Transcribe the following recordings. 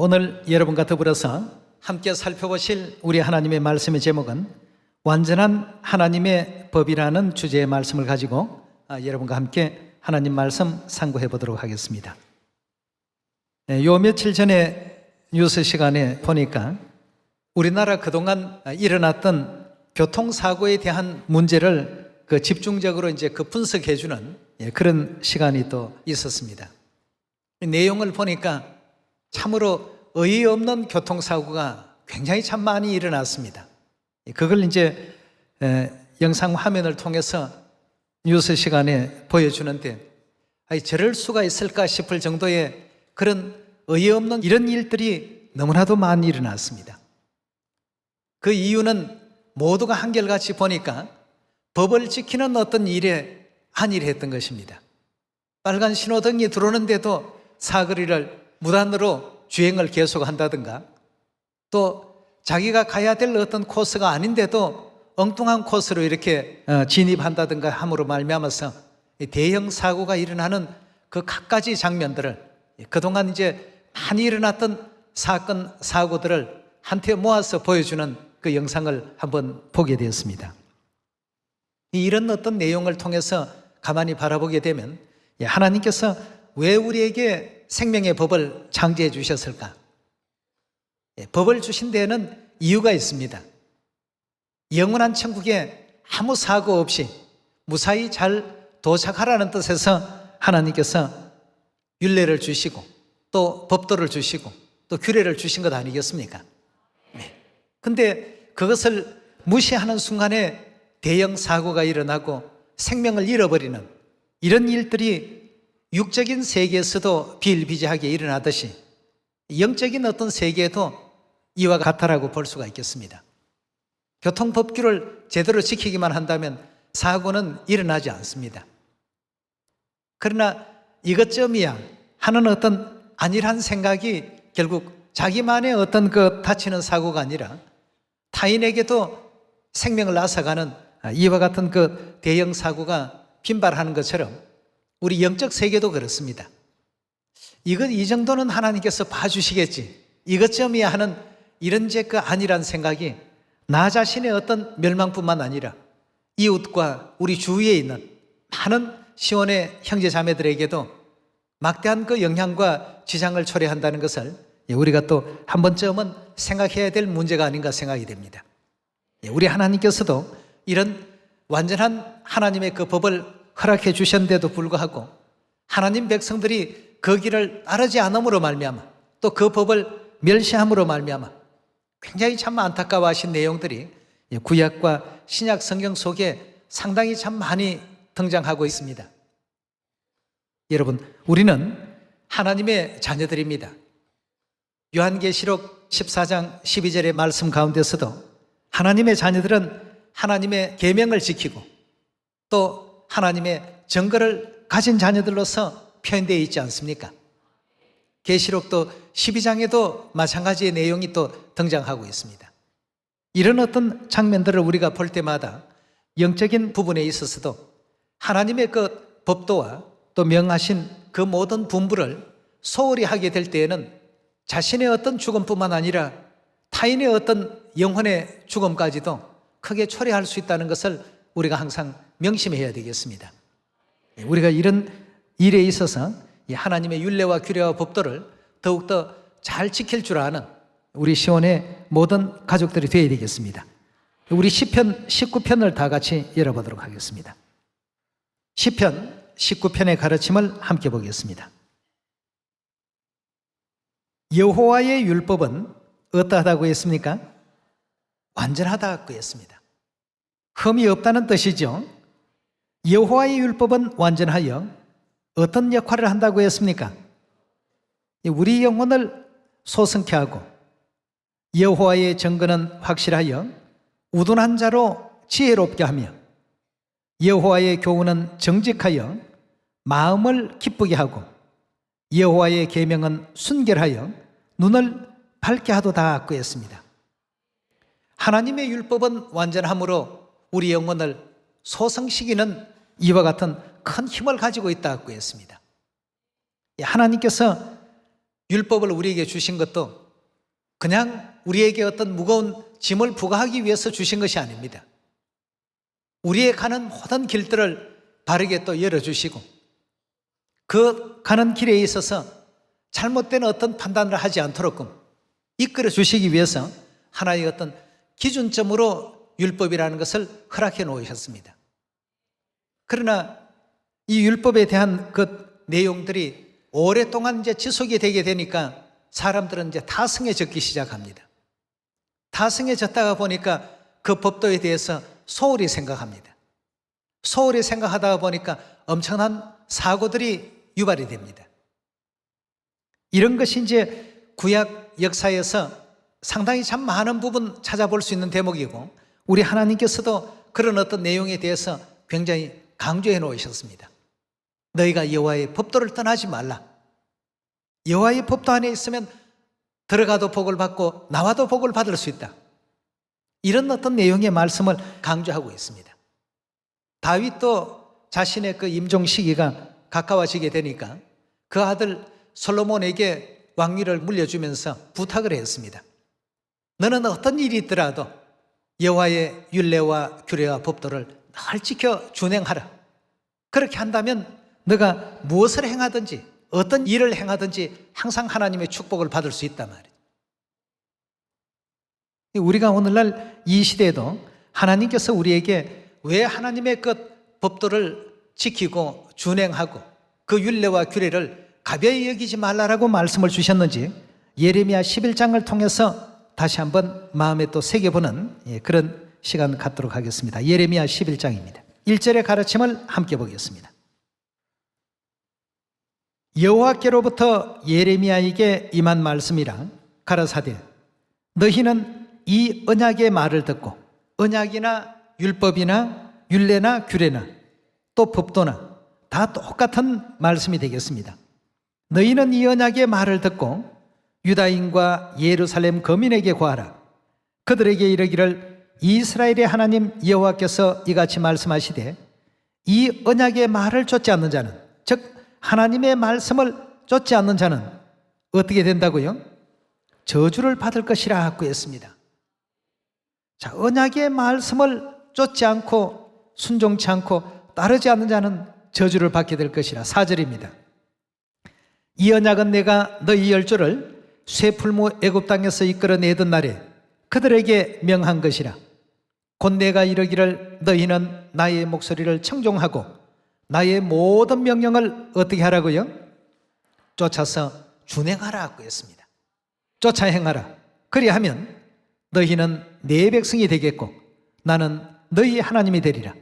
오늘 여러분과 더불어서 함께 살펴보실 우리 하나님의 말씀의 제목은 완전한 하나님의 법이라는 주제의 말씀을 가지고 여러분과 함께 하나님 말씀 상고해 보도록 하겠습니다. 요 며칠 전에 뉴스 시간에 보니까 우리나라 그동안 일어났던 교통사고에 대한 문제를 집중적으로 분석해 주는 그런 시간이 또 있었습니다. 내용을 보니까 참으로 어이없는 교통사고가 굉장히 참 많이 일어났습니다. 그걸 영상 화면을 통해서 뉴스 시간에 보여주는데 저럴 수가 있을까 싶을 정도의 그런 어이없는 이런 일들이 너무나도 많이 일어났습니다. 그 이유는 모두가 한결같이 보니까 법을 지키는 어떤 일에 안일했던 것입니다. 빨간 신호등이 들어오는데도 사거리를 무단으로 주행을 계속한다든가, 또 자기가 가야 될 어떤 코스가 아닌데도 엉뚱한 코스로 이렇게 진입한다든가 함으로 말미암아서 대형 사고가 일어나는 그 갖가지 장면들을 그동안 많이 일어났던 사건, 사고들을 한테 모아서 보여주는 그 영상을 한번 보게 되었습니다. 이런 어떤 내용을 통해서 가만히 바라보게 되면 하나님께서 왜 우리에게 생명의 법을 창조해 주셨을까? 법을 주신 데에는 이유가 있습니다. 영원한 천국에 아무 사고 없이 무사히 잘 도착하라는 뜻에서 하나님께서 율례를 주시고 또 법도를 주시고 또 규례를 주신 것 아니겠습니까? 근데 그것을 무시하는 순간에 대형 사고가 일어나고 생명을 잃어버리는 이런 일들이 육적인 세계에서도 비일비재하게 일어나듯이 영적인 어떤 세계에도 이와 같다라고 볼 수가 있겠습니다. 교통법규를 제대로 지키기만 한다면 사고는 일어나지 않습니다. 그러나 이것쯤이야 하는 어떤 안일한 생각이 결국 자기만의 어떤 다치는 사고가 아니라 타인에게도 생명을 앗아가는 이와 같은 대형 사고가 빈발하는 것처럼 우리 영적 세계도 그렇습니다. 이 정도는 하나님께서 봐주시겠지, 이것쯤이야 하는 이런 안일한 생각이 나 자신의 어떤 멸망뿐만 아니라 이웃과 우리 주위에 있는 많은 시온의 형제 자매들에게도 막대한 영향과 지장을 초래한다는 것을 우리가 또 한 번쯤은 생각해야 될 문제가 아닌가 생각이 됩니다. 우리 하나님께서도 이런 완전한 하나님의 법을 허락해 주셨는데도 불구하고 하나님 백성들이 그 길을 따르지 않음으로 말미암아 또 그 법을 멸시함으로 말미암아 굉장히 참 안타까워하신 내용들이 구약과 신약 성경 속에 상당히 참 많이 등장하고 있습니다. 여러분, 우리는 하나님의 자녀들입니다. 요한계시록 14장 12절의 말씀 가운데서도 하나님의 자녀들은 하나님의 계명을 지키고 또 하나님의 증거를 가진 자녀들로서 표현되어 있지 않습니까? 계시록도 12장에도 마찬가지의 내용이 또 등장하고 있습니다. 이런 어떤 장면들을 우리가 볼 때마다 영적인 부분에 있어서도 하나님의 법도와 또 명하신 그 모든 분부를 소홀히 하게 될 때에는 자신의 어떤 죽음뿐만 아니라 타인의 어떤 영혼의 죽음까지도 크게 초래할 수 있다는 것을 우리가 항상 명심해야 되겠습니다. 우리가 이런 일에 있어서 하나님의 율례와 규례와 법도를 더욱더 잘 지킬 줄 아는 우리 시온의 모든 가족들이 되어야 되겠습니다. 우리 시편 19편을 다 같이 열어보도록 하겠습니다. 시편 19편의 가르침을 함께 보겠습니다. 여호와의 율법은 어떠하다고 했습니까? 완전하다고 했습니다. 흠이 없다는 뜻이죠. 여호와의 율법은 완전하여 어떤 역할을 한다고 했습니까? 우리 영혼을 소성케 하고 여호와의 증거는 확실하여 우둔한 자로 지혜롭게 하며 여호와의 교훈은 정직하여 마음을 기쁘게 하고 여호와의 계명은 순결하여 눈을 밝게 하도다 그 했습니다. 하나님의 율법은 완전함으로 우리 영혼을 소성시키는 이와 같은 큰 힘을 가지고 있다고 했습니다. 하나님께서 율법을 우리에게 주신 것도 그냥 우리에게 어떤 무거운 짐을 부과하기 위해서 주신 것이 아닙니다. 우리의 가는 모든 길들을 바르게 또 열어주시고 그 가는 길에 있어서 잘못된 어떤 판단을 하지 않도록끔 이끌어 주시기 위해서 하나의 어떤 기준점으로 율법이라는 것을 허락해 놓으셨습니다. 그러나 이 율법에 대한 그 내용들이 오랫동안 이제 지속이 되게 되니까 사람들은 이제 타성해졌기 시작합니다. 타성해졌다가 보니까 그 법도에 대해서 소홀히 생각합니다. 소홀히 생각하다 보니까 엄청난 사고들이 유발이 됩니다. 이런 것이 이제 구약 역사에서 상당히 참 많은 부분 찾아볼 수 있는 대목이고 우리 하나님께서도 그런 어떤 내용에 대해서 굉장히 강조해 놓으셨습니다. 너희가 여호와의 법도를 떠나지 말라. 여호와의 법도 안에 있으면 들어가도 복을 받고 나와도 복을 받을 수 있다. 이런 어떤 내용의 말씀을 강조하고 있습니다. 다윗도 자신의 그 임종 시기가 가까워지게 되니까 그 아들 솔로몬에게 왕위를 물려주면서 부탁을 했습니다. 너는 어떤 일이 있더라도 여호와의 율례와 규례와 법도를 늘 지켜 준행하라. 그렇게 한다면 너가 무엇을 행하든지 어떤 일을 행하든지 항상 하나님의 축복을 받을 수 있단 말이에요. 우리가 오늘날 이 시대에도 하나님께서 우리에게 왜 하나님의 그 법도를 지키고 준행하고 그 율례와 규례를 가벼이 여기지 말라라고 말씀을 주셨는지 예레미야 11장을 통해서 다시 한번 마음에 또 새겨보는 그런 시간 갖도록 하겠습니다. 예레미야 11장입니다. 1절의 가르침을 함께 보겠습니다. 여호와께로부터 예레미야에게 임한 말씀이라 가라사대 너희는 이 언약의 말을 듣고 언약이나 율법이나 율례나 규례나 또 법도나 다 똑같은 말씀이 되겠습니다. 너희는 이 언약의 말을 듣고 유다인과 예루살렘 거민에게 고하라. 그들에게 이르기를 이스라엘의 하나님 여호와께서 이같이 말씀하시되 이 언약의 말을 좇지 않는 자는 즉 하나님의 말씀을 좇지 않는 자는 어떻게 된다고요? 저주를 받을 것이라 하고 했습니다. 자, 언약의 말씀을 좇지 않고 순종치 않고 따르지 않는 자는 저주를 받게 될 것이라. 4절입니다. 이 언약은 내가 너희 열조를 쇠풀무 애굽 땅에서 이끌어내던 날에 그들에게 명한 것이라. 곧 내가 이르기를 너희는 나의 목소리를 청종하고 나의 모든 명령을 어떻게 하라고요? 쫓아서 준행하라고 했습니다. 쫓아 행하라. 그리하면 너희는 내 백성이 되겠고 나는 너희 하나님이 되리라.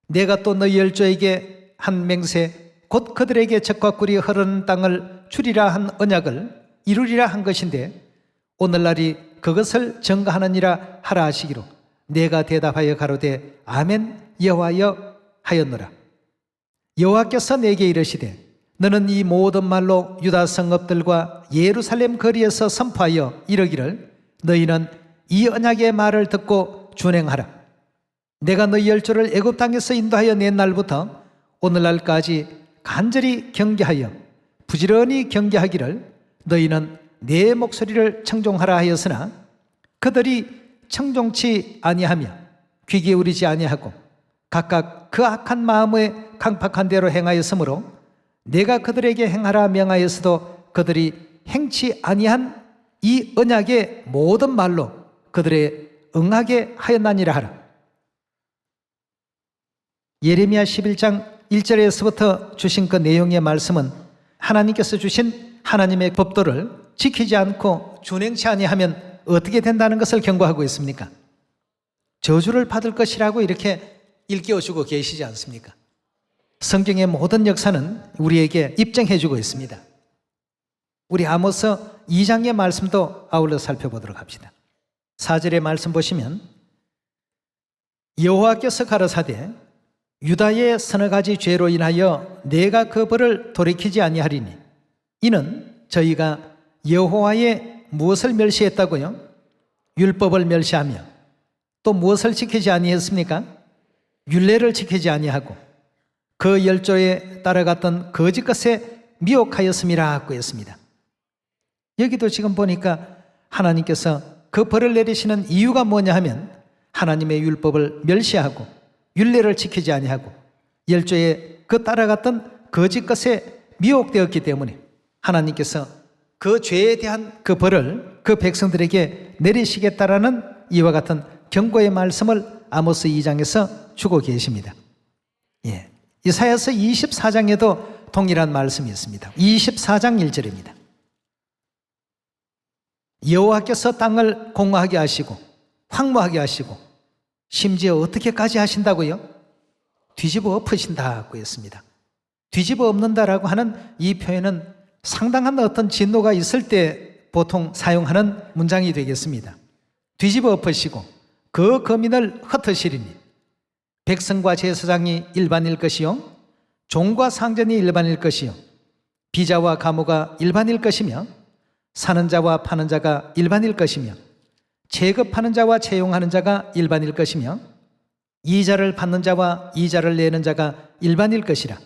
내가 또 너희 열조에게 한 맹세 곧 그들에게 젖과 꿀이 흐르는 땅을 주리라 한 언약을 이루리라 한 것인데 오늘날이 그것을 증거하느니라 하라 하시기로 내가 대답하여 가로되 아멘 여호와여 하였노라. 여호와께서 내게 이르시되 너는 이 모든 말로 유다 성읍들과 예루살렘 거리에서 선포하여 이르기를 너희는 이 언약의 말을 듣고 준행하라. 내가 너희 열조를 애굽 땅에서 인도하여 낸 날부터 오늘날까지 간절히 경계하여 부지런히 경계하기를 너희는 내 목소리를 청종하라 하였으나 그들이 청종치 아니하며 귀 기울이지 아니하고 각각 그 악한 마음에 강팍한 대로 행하였으므로 내가 그들에게 행하라 명하였어도 그들이 행치 아니한 이 언약의 모든 말로 그들의 응하게 하였나니라 하라. 예레미야 11장 1절에서부터 주신 그 내용의 말씀은 하나님께서 주신 하나님의 법도를 지키지 않고 준행치 아니하면 어떻게 된다는 것을 경고하고 있습니까? 저주를 받을 것이라고 이렇게 일깨워주고 계시지 않습니까? 성경의 모든 역사는 우리에게 입증해주고 있습니다. 우리 아모스 2장의 말씀도 아울러 살펴보도록 합시다. 4절의 말씀 보시면 여호와께서 가라사대 유다의 서너 가지 죄로 인하여 내가 그 벌을 돌이키지 아니하리니 이는 저희가 여호와의 무엇을 멸시했다고요? 율법을 멸시하며 또 무엇을 지키지 아니했습니까? 율례를 지키지 아니하고 그 열조에 따라갔던 거짓 것에 미혹하였음이라 하고 했습니다. 여기도 지금 보니까 하나님께서 그 벌을 내리시는 이유가 뭐냐 하면 하나님의 율법을 멸시하고 율례를 지키지 아니하고 열조에 그 따라갔던 거짓 것에 미혹되었기 때문에 하나님께서 그 죄에 대한 그 벌을 그 백성들에게 내리시겠다라는 이와 같은 경고의 말씀을 아모스 2장에서 주고 계십니다. 예. 이사야서 24장에도 동일한 말씀이 있습니다. 24장 1절입니다. 여호와께서 땅을 공허하게 하시고 황무하게 하시고 심지어 어떻게까지 하신다고요? 뒤집어 엎으신다고 했습니다. 뒤집어 엎는다라고 하는 이 표현은 상당한 어떤 진노가 있을 때 보통 사용하는 문장이 되겠습니다. 뒤집어 엎으시고 그 거민을 흩으시리니 백성과 제사장이 일반일 것이요 종과 상전이 일반일 것이요 비자와 가무가 일반일 것이며 사는 자와 파는 자가 일반일 것이며 체급하는 자와 채용하는 자가 일반일 것이며 이자를 받는 자와 이자를 내는 자가 일반일 것이라.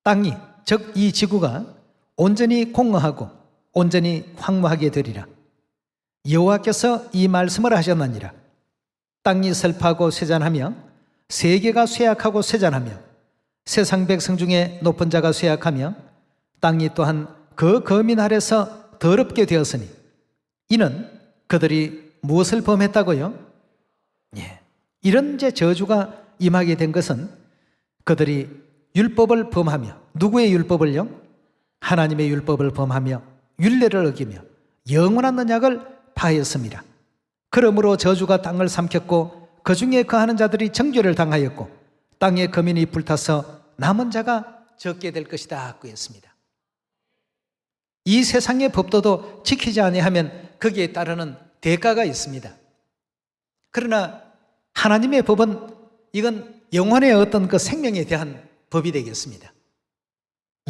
땅이 즉 이 지구가 온전히 공허하고 온전히 황무하게 되리라. 여호와께서 이 말씀을 하셨느니라. 땅이 슬퍼하고 쇠잔하며 세계가 쇠약하고 쇠잔하며 세상 백성 중에 높은 자가 쇠약하며 땅이 또한 그 거민 아래서 더럽게 되었으니 이는 그들이 무엇을 범했다고요? 예. 이런 이제 저주가 임하게 된 것은 그들이 율법을 범하며 누구의 율법을요? 하나님의 율법을 범하며 율례를 어기며 영원한 언약을 파했습니다. 그러므로 저주가 땅을 삼켰고 그 중에 거하는 자들이 정죄를 당하였고 땅의 거민이 불타서 남은 자가 적게 될 것이다 고 했습니다. 이 세상의 법도도 지키지 아니하면 거기에 따르는 대가가 있습니다. 그러나 하나님의 법은 이건 영혼의 어떤 그 생명에 대한 법이 되겠습니다.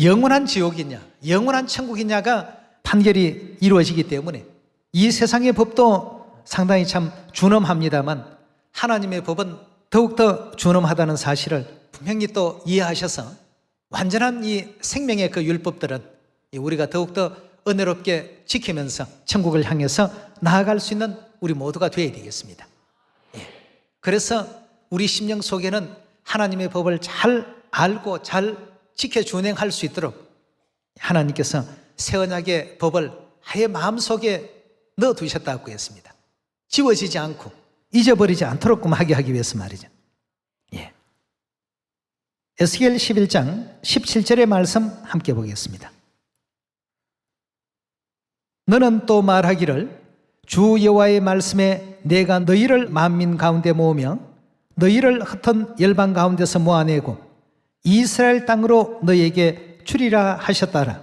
영원한 지옥이냐 영원한 천국이냐가 판결이 이루어지기 때문에 이 세상의 법도 상당히 참 준엄합니다만 하나님의 법은 더욱더 준엄하다는 사실을 분명히 또 이해하셔서 완전한 이 생명의 그 율법들은 우리가 더욱더 은혜롭게 지키면서 천국을 향해서 나아갈 수 있는 우리 모두가 되어야 되겠습니다. 예. 그래서 우리 심령 속에는 하나님의 법을 잘 알고 잘 지켜 준행할 수 있도록 하나님께서 새 언약의 법을 아예 마음속에 넣어두셨다고 했습니다. 지워지지 않고 잊어버리지 않도록 하게 하기 위해서 말이죠. 예. 에스겔 11장 17절의 말씀 함께 보겠습니다. 너는 또 말하기를 주 여호와의 말씀에 내가 너희를 만민 가운데 모으며 너희를 흩은 열방 가운데서 모아내고 이스라엘 땅으로 너희에게 주리라 하셨다라.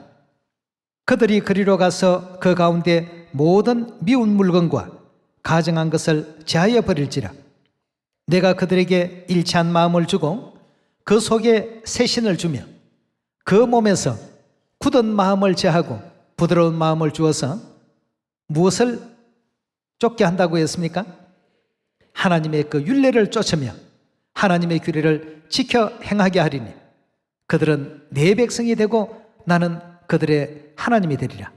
그들이 그리로 가서 그 가운데 모든 미운 물건과 가증한 것을 제하여 버릴지라. 내가 그들에게 일치한 마음을 주고 그 속에 새 신을 주며 그 몸에서 굳은 마음을 제하고 부드러운 마음을 주어서 무엇을 쫓게 한다고 했습니까? 하나님의 그 율례를 쫓으며 하나님의 규례를 지켜 행하게 하리니 그들은 내 백성이 되고 나는 그들의 하나님이 되리라.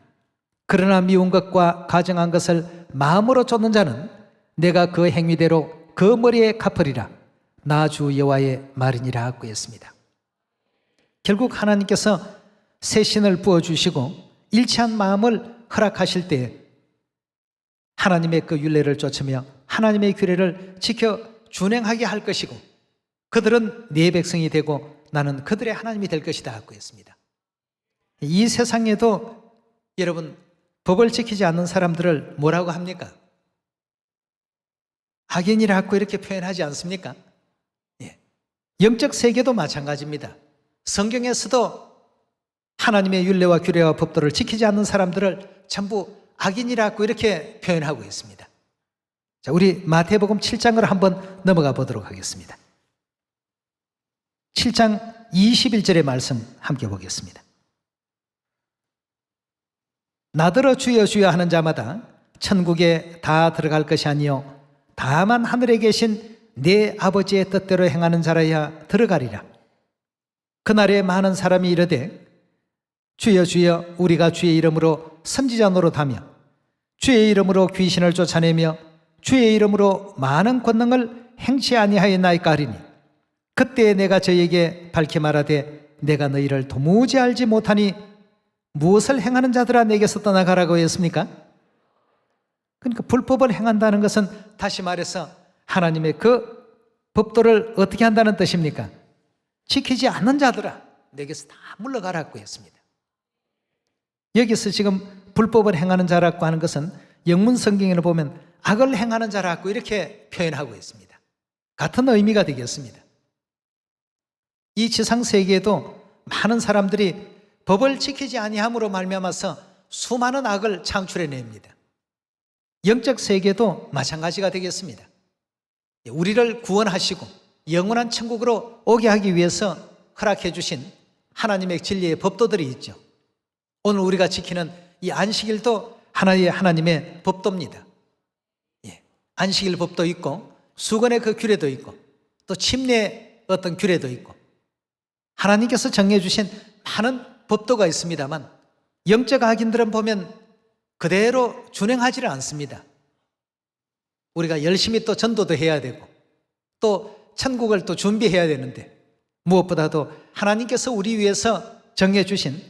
그러나 미운 것과 가증한 것을 마음으로 쫓는 자는 내가 그 행위대로 그 머리에 갚으리라. 나 주 여호와의 말이니라 하고 했습니다. 결국 하나님께서 새 신을 부어주시고 일치한 마음을 허락하실 때 하나님의 그 율례를 쫓으며 하나님의 규례를 지켜 준행하게 할 것이고 그들은 네 백성이 되고 나는 그들의 하나님이 될 것이다 하고 했습니다. 이 세상에도 여러분 법을 지키지 않는 사람들을 뭐라고 합니까? 악인이라고 이렇게 표현하지 않습니까? 예. 영적 세계도 마찬가지입니다. 성경에서도 하나님의 율례와 규례와 법도를 지키지 않는 사람들을 전부 악인이라고 이렇게 표현하고 있습니다. 자, 우리 마태복음 7장으로 한번 넘어가 보도록 하겠습니다. 7장 21절의 말씀 함께 보겠습니다. 나더러 주여 주여 하는 자마다 천국에 다 들어갈 것이 아니요 다만 하늘에 계신 내 아버지의 뜻대로 행하는 자라야 들어가리라. 그날에 많은 사람이 이르되 주여 주여 우리가 주의 이름으로 선지자 노릇하며 주의 이름으로 귀신을 쫓아내며 주의 이름으로 많은 권능을 행치 아니하였나이까 하리니 그때 내가 저에게 밝히 말하되 내가 너희를 도무지 알지 못하니 무엇을 행하는 자들아 내게서 떠나가라고 했습니까? 그러니까 불법을 행한다는 것은 다시 말해서 하나님의 그 법도를 어떻게 한다는 뜻입니까? 지키지 않는 자들아 내게서 다 물러가라고 했습니다. 여기서 지금 불법을 행하는 자라고 하는 것은 영문 성경을 보면 악을 행하는 자라고 이렇게 표현하고 있습니다. 같은 의미가 되겠습니다. 이 지상 세계에도 많은 사람들이 법을 지키지 아니함으로 말미암아서 수많은 악을 창출해냅니다. 영적 세계도 마찬가지가 되겠습니다. 우리를 구원하시고 영원한 천국으로 오게 하기 위해서 허락해 주신 하나님의 진리의 법도들이 있죠. 오늘 우리가 지키는 이 안식일도 하나님의 법도입니다. 안식일 법도 있고 수건의 그 규례도 있고 또 침례의 어떤 규례도 있고 하나님께서 정해주신 많은 법도가 있습니다만 영적 악인들은 보면 그대로 준행하지를 않습니다. 우리가 열심히 또 전도도 해야 되고 또 천국을 또 준비해야 되는데 무엇보다도 하나님께서 우리 위해서 정해주신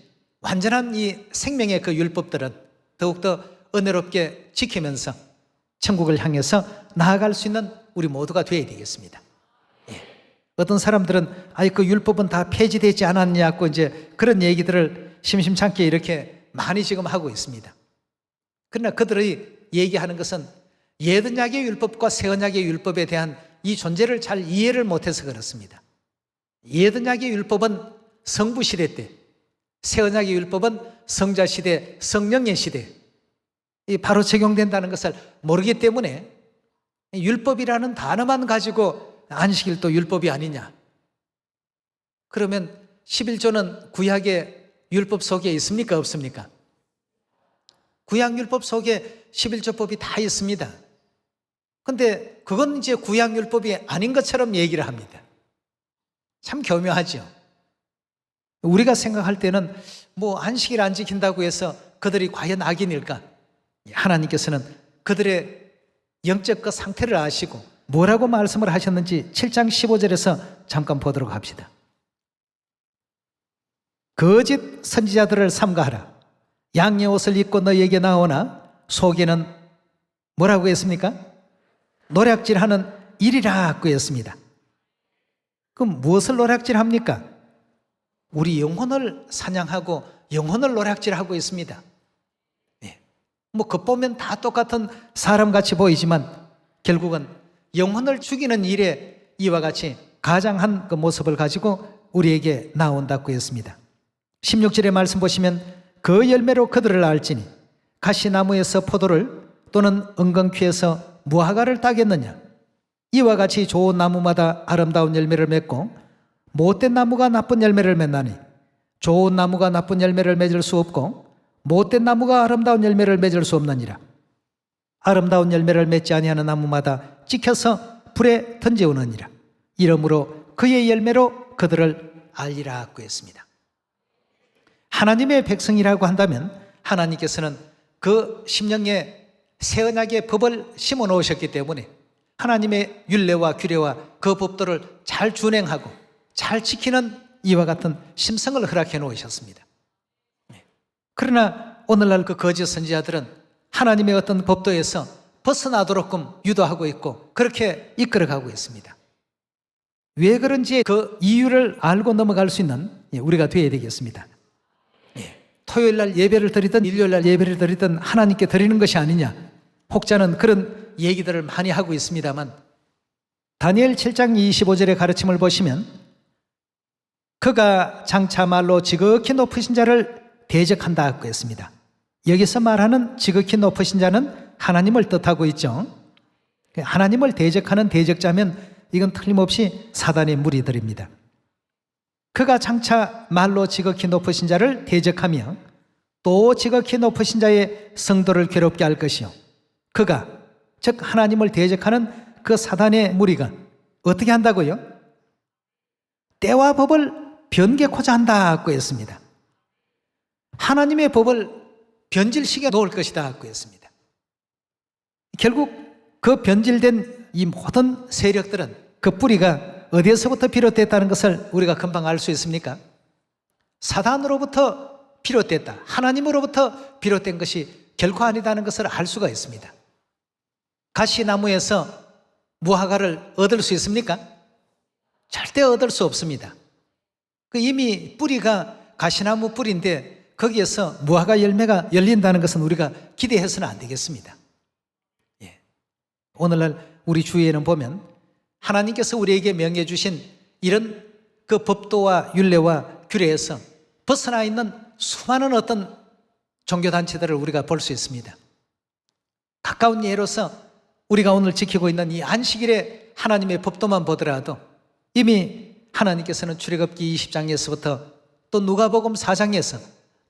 완전한 이 생명의 그 율법들은 더욱더 은혜롭게 지키면서 천국을 향해서 나아갈 수 있는 우리 모두가 되어야 되겠습니다. 어떤 사람들은 그 율법은 다 폐지되지 않았냐고 이제 그런 얘기들을 심심찮게 이렇게 많이 지금 하고 있습니다. 그러나 그들이 얘기하는 것은 옛 언약의 율법과 새 언약의 율법에 대한 이 존재를 잘 이해를 못해서 그렇습니다. 옛 언약의 율법은 성부 시대 때, 새 언약의 율법은 성자 시대, 성령의 시대 바로 적용된다는 것을 모르기 때문에 율법이라는 단어만 가지고 안식일도 율법이 아니냐. 그러면 11조는 구약의 율법 속에 있습니까? 없습니까? 구약 율법 속에 11조법이 다 있습니다. 근데 그건 이제 구약 율법이 아닌 것처럼 얘기를 합니다. 참 교묘하죠. 우리가 생각할 때는 뭐 안식일 안 지킨다고 해서 그들이 과연 악인일까? 하나님께서는 그들의 영적 그 상태를 아시고 뭐라고 말씀을 하셨는지 7장 15절에서 잠깐 보도록 합시다. 거짓 선지자들을 삼가하라. 양의 옷을 입고 너희에게 나오나 속에는 뭐라고 했습니까? 노략질하는 일이라고 했습니다. 그럼 무엇을 노략질합니까? 우리 영혼을 사냥하고 영혼을 노략질하고 있습니다. 뭐 겉보면 다 똑같은 사람같이 보이지만 결국은 영혼을 죽이는 일에 이와 같이 가장한 그 모습을 가지고 우리에게 나온다고 했습니다. 16절의 말씀 보시면 그 열매로 그들을 알지니 가시나무에서 포도를 또는 은근퀴에서 무화과를 따겠느냐. 이와 같이 좋은 나무마다 아름다운 열매를 맺고 못된 나무가 나쁜 열매를 맺나니 좋은 나무가 나쁜 열매를 맺을 수 없고 못된 나무가 아름다운 열매를 맺을 수 없느니라. 아름다운 열매를 맺지 아니하는 나무마다 찍혀서 불에 던져오느니라. 이러므로 그의 열매로 그들을 알리라고 했습니다. 하나님의 백성이라고 한다면 하나님께서는 그 심령에 새 언약의 법을 심어 놓으셨기 때문에 하나님의 율례와 규례와 그 법도를 잘 준행하고 잘 지키는 이와 같은 심성을 허락해 놓으셨습니다. 그러나 오늘날 그 거짓 선지자들은 하나님의 어떤 법도에서 벗어나도록끔 유도하고 있고 그렇게 이끌어가고 있습니다. 왜 그런지 그 이유를 알고 넘어갈 수 있는 우리가 되어야 되겠습니다. 토요일날 예배를 드리든 일요일날 예배를 드리든 하나님께 드리는 것이 아니냐, 혹자는 그런 얘기들을 많이 하고 있습니다만 다니엘 7장 25절의 가르침을 보시면 그가 장차 말로 지극히 높으신 자를 대적한다고 했습니다. 여기서 말하는 지극히 높으신 자는 하나님을 뜻하고 있죠. 하나님을 대적하는 대적자면 이건 틀림없이 사단의 무리들입니다. 그가 장차 말로 지극히 높으신 자를 대적하며 또 지극히 높으신 자의 성도를 괴롭게 할 것이요. 그가 즉 하나님을 대적하는 그 사단의 무리가 어떻게 한다고요? 때와 법을 변개코자 한다고 했습니다. 하나님의 법을 변질시켜 놓을 것이다 하고 했습니다. 결국 그 변질된 이 모든 세력들은 그 뿌리가 어디에서부터 비롯됐다는 것을 우리가 금방 알 수 있습니까? 사단으로부터 비롯됐다, 하나님으로부터 비롯된 것이 결코 아니다는 것을 알 수가 있습니다. 가시나무에서 무화과를 얻을 수 있습니까? 절대 얻을 수 없습니다. 이미 뿌리가 가시나무 뿌리인데 거기에서 무화과 열매가 열린다는 것은 우리가 기대해서는 안 되겠습니다. 오늘날 우리 주위에는 보면 하나님께서 우리에게 명해 주신 이런 그 법도와 율례와 규례에서 벗어나 있는 수많은 어떤 종교단체들을 우리가 볼 수 있습니다. 가까운 예로서 우리가 오늘 지키고 있는 이 안식일의 하나님의 법도만 보더라도 이미 하나님께서는 출애굽기 20장에서부터 또 누가복음 4장에서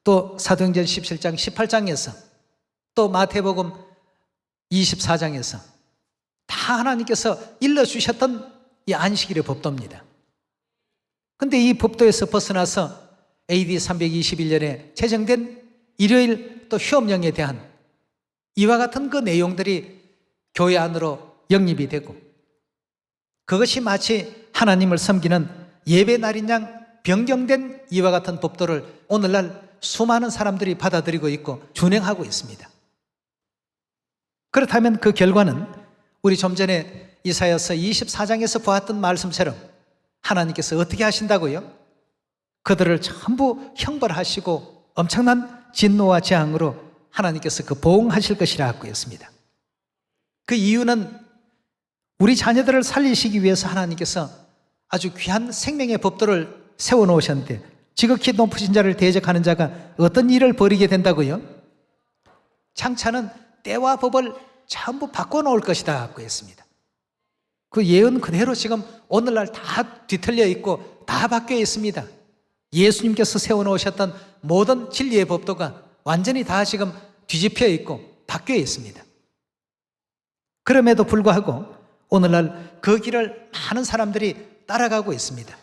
또 사도행전 17장 18장에서 또 마태복음 24장에서 다 하나님께서 일러주셨던 이 안식일의 법도입니다. 그런데 이 법도에서 벗어나서 AD 321년에 제정된 일요일 또 휴업령에 대한 이와 같은 그 내용들이 교회 안으로 영입이 되고 그것이 마치 하나님을 섬기는 예배 날인 양 변경된 이와 같은 법도를 오늘날 수많은 사람들이 받아들이고 있고 준행하고 있습니다. 그렇다면 그 결과는 우리 좀 전에 이사야서 24장에서 보았던 말씀처럼 하나님께서 어떻게 하신다고요? 그들을 전부 형벌하시고 엄청난 진노와 재앙으로 하나님께서 그 보응하실 것이라고 했습니다. 그 이유는 우리 자녀들을 살리시기 위해서 하나님께서 아주 귀한 생명의 법도를 세워놓으셨는데 지극히 높으신 자를 대적하는 자가 어떤 일을 벌이게 된다고요? 장차는 때와 법을 전부 바꿔놓을 것이다 하고 했습니다. 그 예언 그대로 지금 오늘날 다 뒤틀려 있고 다 바뀌어 있습니다. 예수님께서 세워놓으셨던 모든 진리의 법도가 완전히 다 지금 뒤집혀 있고 바뀌어 있습니다. 그럼에도 불구하고 오늘날 그 길을 많은 사람들이 따라가고 있습니다.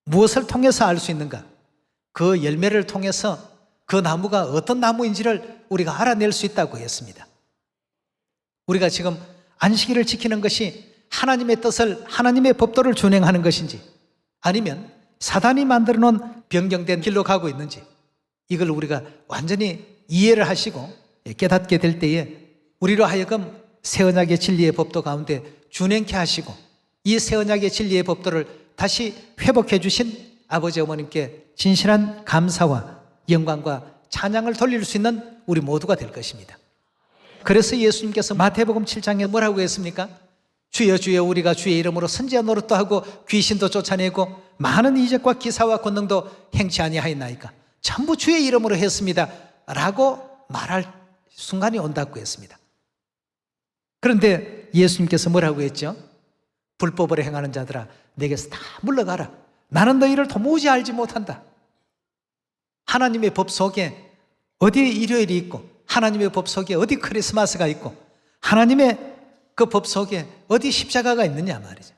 무엇을 통해서 알 수 있는가? 그 열매를 통해서 그 나무가 어떤 나무인지를 우리가 알아낼 수 있다고 했습니다. 우리가 지금 안식일을 지키는 것이 하나님의 뜻을, 하나님의 법도를 준행하는 것인지 아니면 사단이 만들어 놓은 변경된 길로 가고 있는지 이걸 우리가 완전히 이해를 하시고 깨닫게 될 때에 우리로 하여금 새 언약의 진리의 법도 가운데 준행케 하시고 이 새 언약의 진리의 법도를 다시 회복해 주신 아버지 어머님께 진실한 감사와 영광과 찬양을 돌릴 수 있는 우리 모두가 될 것입니다. 그래서 예수님께서 마태복음 7장에 뭐라고 했습니까? 주여 주여 우리가 주의 이름으로 선지자 노릇도 하고 귀신도 쫓아내고 많은 이적과 기사와 권능도 행치 아니하였나이까 전부 주의 이름으로 했습니다 라고 말할 순간이 온다고 했습니다. 그런데 예수님께서 뭐라고 했죠? 불법을 행하는 자들아 내게서 다 물러가라. 나는 너희를 도무지 알지 못한다. 하나님의 법 속에 어디 일요일이 있고 하나님의 법 속에 어디 크리스마스가 있고 하나님의 그 법 속에 어디 십자가가 있느냐 말이죠.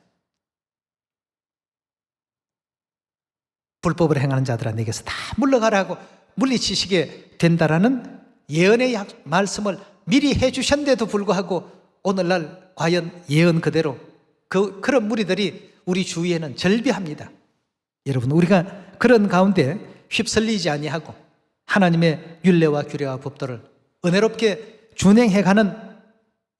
불법을 행하는 자들아 내게서 다 물러가라고 물리치시게 된다라는 예언의 말씀을 미리 해주셨는데도 불구하고 오늘날 과연 예언 그대로 그런 무리들이 우리 주위에는 절비합니다. 여러분 우리가 그런 가운데 휩쓸리지 아니하고 하나님의 율례와 규례와 법도를 은혜롭게 준행해가는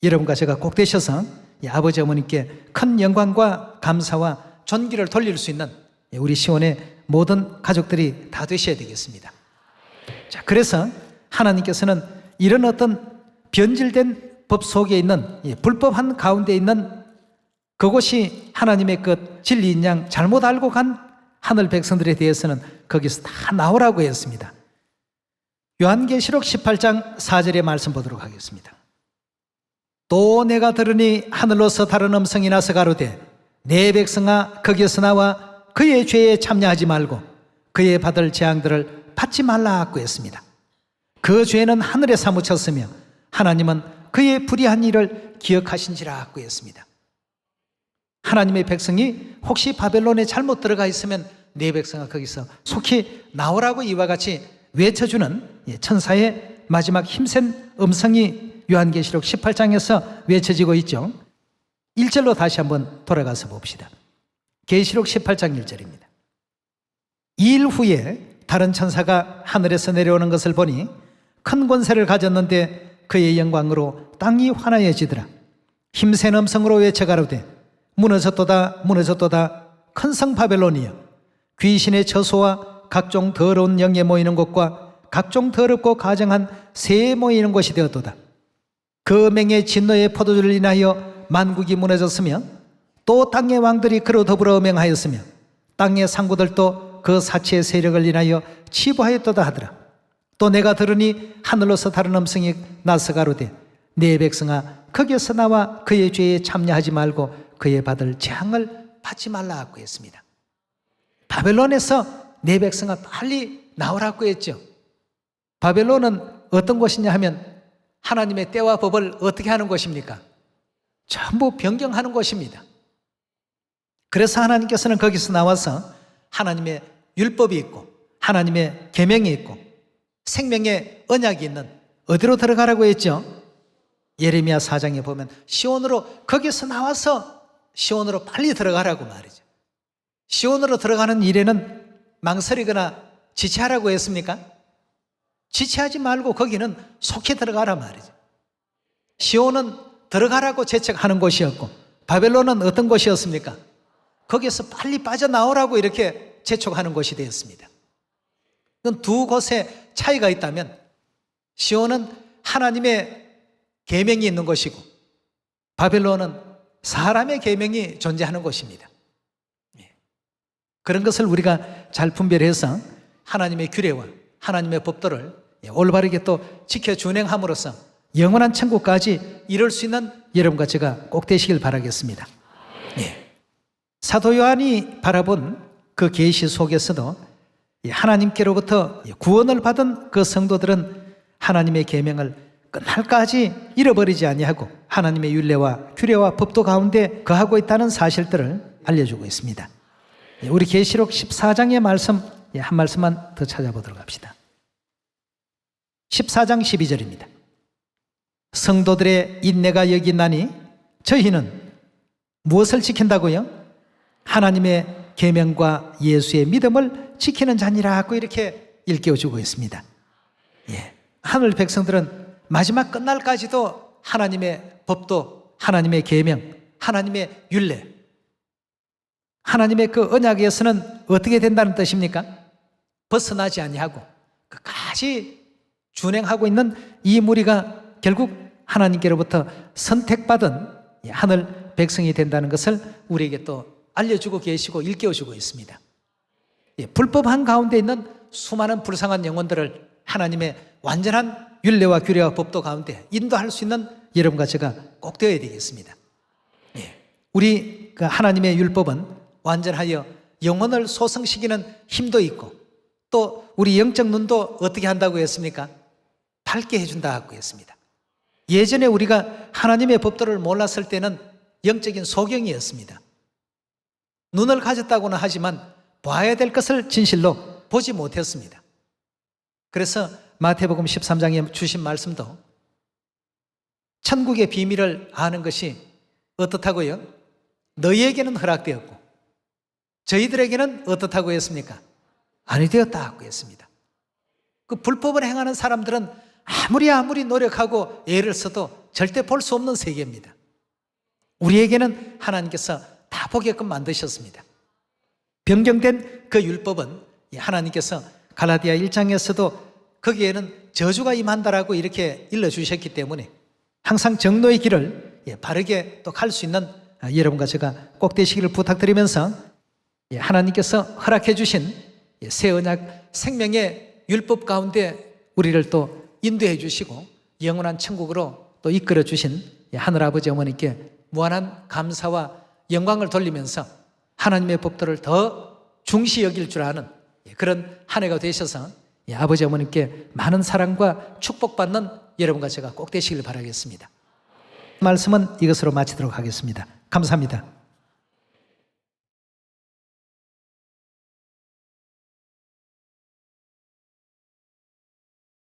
여러분과 제가 꼭 되셔서 아버지 어머니께 큰 영광과 감사와 존귀를 돌릴 수 있는 우리 시온의 모든 가족들이 다 되셔야 되겠습니다. 자, 그래서 하나님께서는 이런 어떤 변질된 법 속에 있는 불법한 가운데 있는 그것이 하나님의 그 진리인 양 잘못 알고 간 하늘 백성들에 대해서는 거기서 다 나오라고 했습니다. 요한계시록 18장 4절의 말씀 보도록 하겠습니다. 또 내가 들으니 하늘로서 다른 음성이 나서 가로되 내 백성아 거기서 나와 그의 죄에 참여하지 말고 그의 받을 재앙들을 받지 말라고 했습니다. 그 죄는 하늘에 사무쳤으며 하나님은 그의 불의한 일을 기억하신지라고 했습니다. 하나님의 백성이 혹시 바벨론에 잘못 들어가 있으면 내 백성아 거기서 속히 나오라고 이와 같이 외쳐주는 천사의 마지막 힘센 음성이 요한계시록 18장에서 외쳐지고 있죠. 1절로 다시 한번 돌아가서 봅시다. 계시록 18장 1절입니다. 2일 후에 다른 천사가 하늘에서 내려오는 것을 보니 큰 권세를 가졌는데 그의 영광으로 땅이 환하여지더라. 힘센 음성으로 외쳐가로되 무너졌도다 무너졌도다 큰 성 바벨론이여 귀신의 처소와 각종 더러운 영에 모이는 곳과 각종 더럽고 가증한 새에 모이는 곳이 되었도다. 그 맹의 진노의 포도주를 인하여 만국이 무너졌으며 또 땅의 왕들이 그로 더불어 음행하였으며 땅의 상구들도 그 사치의 세력을 인하여 치부하였도다 하더라. 또 내가 들으니 하늘로서 다른 음성이 나서 가로되 네 백성아 거기에서 나와 그의 죄에 참여하지 말고 그의 받을 재앙을 받지 말라고 했습니다. 바벨론에서 네 백성아 빨리 나오라고 했죠. 바벨론은 어떤 곳이냐 하면 하나님의 때와 법을 어떻게 하는 곳입니까? 전부 변경하는 곳입니다. 그래서 하나님께서는 거기서 나와서 하나님의 율법이 있고 하나님의 계명이 있고 생명의 언약이 있는 어디로 들어가라고 했죠? 예레미야 4장에 보면 시온으로 거기서 나와서 시온으로 빨리 들어가라고 말이죠. 시온으로 들어가는 일에는 망설이거나 지체하라고 했습니까? 지체하지 말고 거기는 속히 들어가라 말이죠. 시온은 들어가라고 재촉하는 곳이었고 바벨론은 어떤 곳이었습니까? 거기에서 빨리 빠져나오라고 이렇게 재촉하는 곳이 되었습니다. 두 곳에 차이가 있다면 시온은 하나님의 계명이 있는 곳이고 바벨론은 사람의 계명이 존재하는 곳입니다. 그런 것을 우리가 잘 분별해서 하나님의 규례와 하나님의 법도를 올바르게 또 지켜 준행함으로써 영원한 천국까지 이룰 수 있는 여러분과 제가 꼭 되시길 바라겠습니다. 사도 요한이 바라본 그 계시 속에서도 하나님께로부터 구원을 받은 그 성도들은 하나님의 계명을 끝날까지 잃어버리지 아니하고 하나님의 율례와 규례와 법도 가운데 거하고 있다는 사실들을 알려주고 있습니다. 우리 계시록 14장의 말씀 한 말씀만 더 찾아보도록 합시다. 14장 12절입니다. 성도들의 인내가 여기 있나니 저희는 무엇을 지킨다고요? 하나님의 계명과 예수의 믿음을 지키는 자니라고 이렇게 일깨워주고 있습니다. 하늘 백성들은 마지막 끝날까지도 하나님의 법도, 하나님의 계명, 하나님의 율례, 하나님의 그 언약에서는 어떻게 된다는 뜻입니까? 벗어나지 아니하고 끝까지 준행하고 있는 이 무리가 결국 하나님께로부터 선택받은 하늘 백성이 된다는 것을 우리에게 또 알려주고 계시고 일깨워주고 있습니다. 불법한 가운데 있는 수많은 불쌍한 영혼들을 하나님의 완전한 율례와 규례와 법도 가운데 인도할 수 있는 여러분과 제가 꼭 되어야 되겠습니다. 우리 하나님의 율법은 완전하여 영혼을 소성시키는 힘도 있고 또 우리 영적 눈도 어떻게 한다고 했습니까? 밝게 해준다고 했습니다. 예전에 우리가 하나님의 법도를 몰랐을 때는 영적인 소경이었습니다. 눈을 가졌다고는 하지만 봐야 될 것을 진실로 보지 못했습니다. 그래서 마태복음 13장에 주신 말씀도 천국의 비밀을 아는 것이 어떻다고요? 너희에게는 허락되었고 저희들에게는 어떻다고 했습니까? 아니 되었다고 했습니다. 그 불법을 행하는 사람들은 아무리 노력하고 애를 써도 절대 볼 수 없는 세계입니다. 우리에게는 하나님께서 다 보게끔 만드셨습니다. 변경된 그 율법은 하나님께서 갈라디아 1장에서도 거기에는 저주가 임한다라고 이렇게 일러주셨기 때문에 항상 정로의 길을 바르게 또 갈 수 있는 여러분과 제가 꼭 되시기를 부탁드리면서 하나님께서 허락해 주신 새 언약 생명의 율법 가운데 우리를 또 인도해 주시고 영원한 천국으로 또 이끌어 주신 하늘아버지 어머니께 무한한 감사와 영광을 돌리면서 하나님의 법도를 더 중시 여길 줄 아는 그런 한 해가 되셔서 아버지 어머님께 많은 사랑과 축복받는 여러분과 제가 꼭 되시길 바라겠습니다. 말씀은 이것으로 마치도록 하겠습니다. 감사합니다.